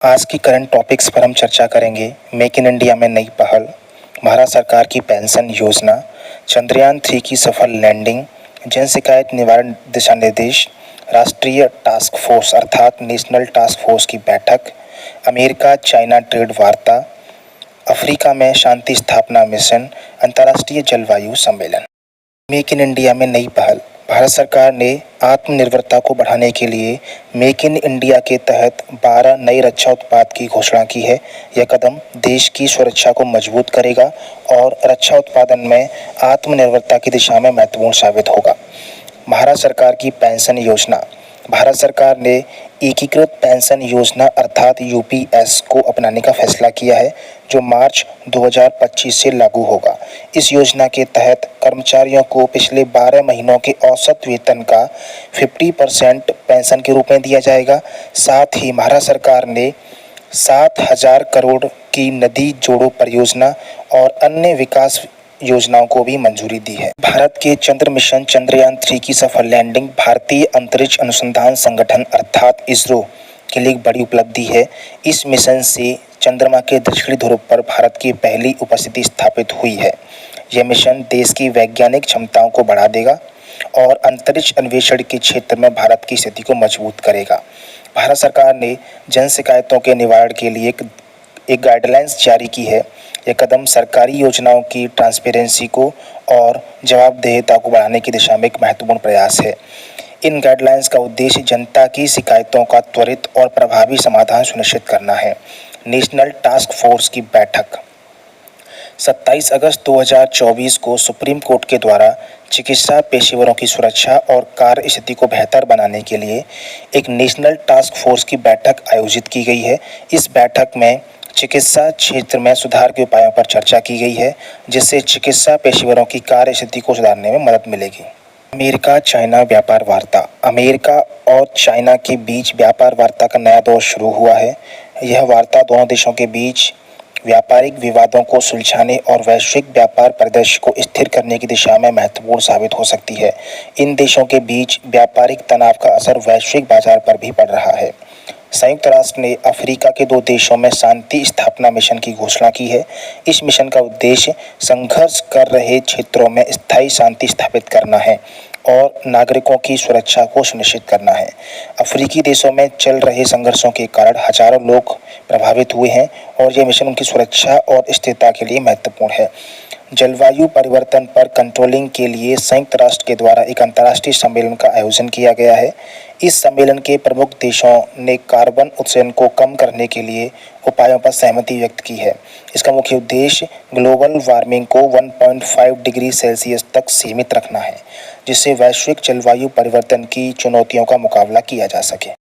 आज की current topics पर हम चर्चा करेंगे। मेक इन इंडिया में नई पहल, भारत सरकार की पेंशन योजना, चंद्रयान-3 की सफल लैंडिंग, जन शिकायत निवारण दिशा निर्देश, राष्ट्रीय टास्क फोर्स अर्थात नेशनल टास्क फोर्स की बैठक, अमेरिका चाइना ट्रेड वार्ता, अफ्रीका में शांति स्थापना मिशन, अंतर्राष्ट्रीय जलवायु सम्मेलन। मेक इन इंडिया में नई पहल। भारत सरकार ने आत्मनिर्भरता को बढ़ाने के लिए मेक इन इंडिया के तहत 12 नए रक्षा उत्पाद की घोषणा की है। यह कदम देश की सुरक्षा को मजबूत करेगा और रक्षा उत्पादन में आत्मनिर्भरता की दिशा में महत्वपूर्ण साबित होगा। भारत सरकार की पेंशन योजना। भारत सरकार ने एकीकृत पेंशन योजना अर्थात यूपीएस को अपनाने का फैसला किया है, जो मार्च 2025 से लागू होगा। इस योजना के तहत कर्मचारियों को पिछले 12 महीनों के औसत वेतन का 50% पेंशन के रूप में दिया जाएगा। साथ ही भारत सरकार ने 7,000 करोड़ की नदी जोड़ो परियोजना और अन्य विकास योजनाओं को भी मंजूरी दी है। भारत के चंद्र मिशन चंद्रयान-3 की सफल लैंडिंग भारतीय अंतरिक्ष अनुसंधान संगठन अर्थात इसरो के लिए एक बड़ी उपलब्धि है। इस मिशन से चंद्रमा के दक्षिणी ध्रुव पर भारत की पहली उपस्थिति स्थापित हुई है। यह मिशन देश की वैज्ञानिक क्षमताओं को बढ़ा देगा और अंतरिक्ष अन्वेषण के क्षेत्र में भारत की स्थिति को मजबूत करेगा। भारत सरकार ने जन शिकायतों के निवारण के लिए एक गाइडलाइंस जारी की है। यह कदम सरकारी योजनाओं की ट्रांसपेरेंसी को और जवाबदेहिता को बढ़ाने की दिशा में एक महत्वपूर्ण प्रयास है। इन गाइडलाइंस का उद्देश्य जनता की शिकायतों का त्वरित और प्रभावी समाधान सुनिश्चित करना है। नेशनल टास्क फोर्स की बैठक 27 अगस्त 2024 को सुप्रीम कोर्ट के द्वारा चिकित्सा पेशेवरों की सुरक्षा और कार्य स्थिति को बेहतर बनाने के लिए एक नेशनल टास्क फोर्स की बैठक आयोजित की गई है। इस बैठक में चिकित्सा क्षेत्र में सुधार के उपायों पर चर्चा की गई है, जिससे चिकित्सा पेशेवरों की कार्य स्थिति को सुधारने में मदद मिलेगी। अमेरिका चाइना व्यापार वार्ता। अमेरिका और चाइना के बीच व्यापार वार्ता का नया दौर शुरू हुआ है। यह वार्ता दोनों देशों के बीच व्यापारिक विवादों को सुलझाने और वैश्विक व्यापार परिदृश्य को स्थिर करने की दिशा में महत्वपूर्ण साबित हो सकती है। इन देशों के बीच व्यापारिक तनाव का असर वैश्विक बाजार पर भी पड़ रहा है। संयुक्त राष्ट्र ने अफ्रीका के 2 देशों में शांति स्थापना मिशन की घोषणा की है। इस मिशन का उद्देश्य संघर्ष कर रहे क्षेत्रों में स्थायी शांति स्थापित करना है और नागरिकों की सुरक्षा को सुनिश्चित करना है। अफ्रीकी देशों में चल रहे संघर्षों के कारण हजारों लोग प्रभावित हुए हैं और यह मिशन उनकी सुरक्षा और स्थिरता के लिए महत्वपूर्ण है। जलवायु परिवर्तन पर कंट्रोलिंग के लिए संयुक्त राष्ट्र के द्वारा एक अंतर्राष्ट्रीय सम्मेलन का आयोजन किया गया है। इस सम्मेलन के प्रमुख देशों ने कार्बन उत्सर्जन को कम करने के लिए उपायों पर सहमति व्यक्त की है। इसका मुख्य उद्देश्य ग्लोबल वार्मिंग को 1.5 डिग्री सेल्सियस तक सीमित रखना है, जिससे वैश्विक जलवायु परिवर्तन की चुनौतियों का मुकाबला किया जा सके।